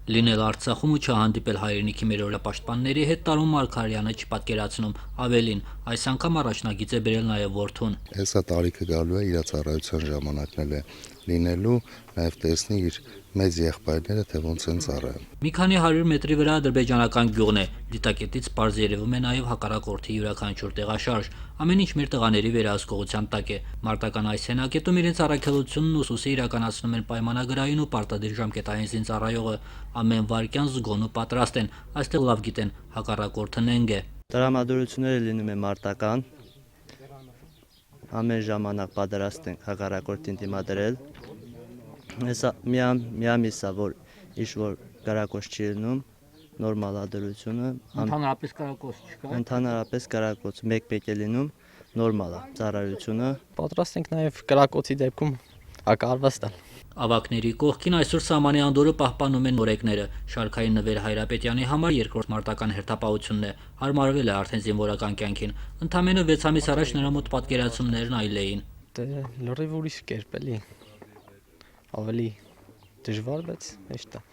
Լինել Արցախում ու չհանդիպել հայրենիքի մերօրյա պաշտպանների հետ Տարոն Մարգարյանը չպատկերացնում, ավելին, այս անգամ առաջնագիծ է բերել նաև որդուն։ Հեսա տարիքը գալու է իր ծառայության ժամանակն է լինելու, նաև տեսնի իր մեծ եղբայրները թե ոնց են ծառայում։ Մի քանի 100 մետրի վրա ադրբեջանական գյուղն է, դիտակետից պարզ երևում է նաև հակառակորդի յուրաքանչյուր տեղաշարժ, ամեն ինչ մեր տղաների վերահսկողության տակ է։ Մարտական այս հենակետում իրենց առաքելությունն ուսուսի իրականացնում են պայմանագրային ու պարտադիր ժամկետային զինծառայողը, ամեն վայրկյան զգոն ու պատրաստ են, այստեղ լավ գիտեն, հակառակորդը նենգ է։ Տրամադրությունները լինում է մարտական, ամեն ժամանակ պատրաստ ենք հակառակորդին դիմադրել։ Հեսա միամիսա, որ ինչ-որ կրակոց չի լինում, նորմալ ադրությունը։ Ընդհանրապես կրակոց չկա։ Ընդհանրապես կրակոց մեկ-մեկ է լինում, նորմալ է ծառայությունը։ Պատրաստ ենք նաև կրակոցի դեպքում հակահարվածել։ Ավակների կողքին այսօր սահմանի անդորը պահպանում են նորեկները։ Շարքային Նվեր Հայրապետյանի համար երկրորդ մարտական հերթապահությունն է, հարմարվել է արդեն զինվորական կյանքին։ Ընդամենը 6 ամիս առաջ նրա մոտ պատկերացումներն այլ էին։ Դե լրիվ ուրիշ կերպ էլի։ Ավելի դժվար, բայց հեշտ է։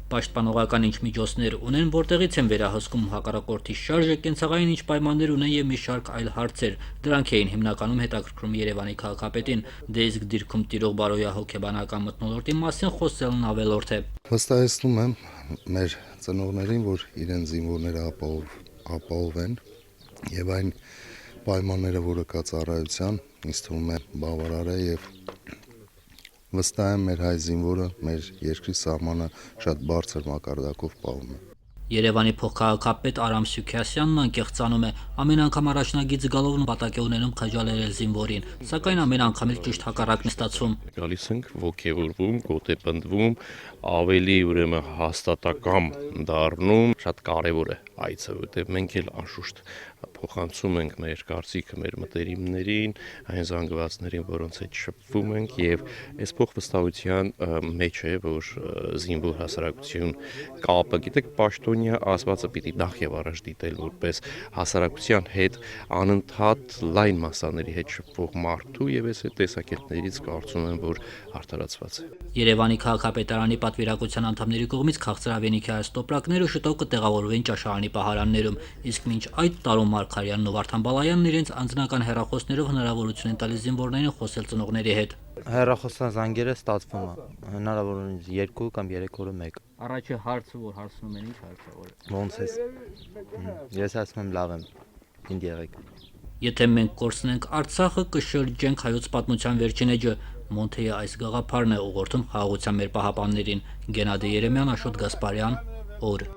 Պաշտպանողական ինչ միջոցներ ունեն, որտեղից են վերահսկում հակառակորդի շարժը, կենցաղային ինչ պայմաններ ունեն եւ մի շարք այլ հարցեր։ Դրանք էին հիմնականում հետաքրքրում Երևանի քաղաքապետին, դե իսկ դիրքում տիրող բարոյահոգեբանական մթնոլորտի մասին խոսելն ավելորդ է։ Վստահեցնում եմ մեր ծնողներին, որ իրենց զինվորները ապահովեն եւ այն պայմանները, որը կա ծառայության, ինձ թվում է բավարար է եւ վստահ եմ մեր հայ զինվորը մեր երկրի սահմանը շատ բարձր մակարդակով պահում է։ Երևանի փոխքաղաքապետ Արամ Սյուքասյանն անկեղծանում է, ամեն անգամ առաջնագիծ գալով նպատակ է ունենում քաջալերել զինվորին, սակայն ամեն անգամ էլ ճիշտ հակառակն է ստացվում։ Գալիս ենք ոգևորվում, գոտեպնդվում, ավելի ուրեմն հաստատակամ դառնում, շատ կարևոր է այցը, որտեղ մենք էլ անշուշտ փոխանցում ենք մեր կարծիքը մեր մտերիմներին, այն զանգվածներին, որոնց հետ շփվում ենք եւ այս փոխվստահության մեջ է, որ զինվոր հասարակություն կապը, գիտեք, պաշտոնյա ասվածը պիտի նախ եւ առաջ դիտել որպես հասարակության հետ անընդհատ լայն մասաների հետ շփվող մարդու եւ այս տեսակետներից կարծում եմ, որ արդարացված է։ Երևանի քաղաքապետարանի պատվիրակության անդամների կողմից քաղցրավենիքի այս տոպրակները շուտով կտեղավորվեն ճաշարանի պահարաններում, իսկ մինչ այդ Տարոն Մարգարյանն ու Վարդան Բալայանն իրենց անձնական հեռախոսներով հնարավորություն են տալիս զինվորներին խոսել ծնողների հետ։ Հեռախոսական զանգերը ստացվում է, հնարավորինս 2 կամ 3 օրը 1։ Առաջի հարցը, որ հարցնում են, ինչ հարցը, որ Ոնց ես։ Ես ասում եմ լավ եմ, ինձ եղեք։ Եթե մենք կորցնենք Արցախը, կշրջենք հայոց պատմության վերջին էջը։ Մոնթեյը այս գաղափարն է ուղղորդում խաղաղության մեր պահապաններին։ Գենադի Երեմյան, Աշոտ Գասպարյան, օր։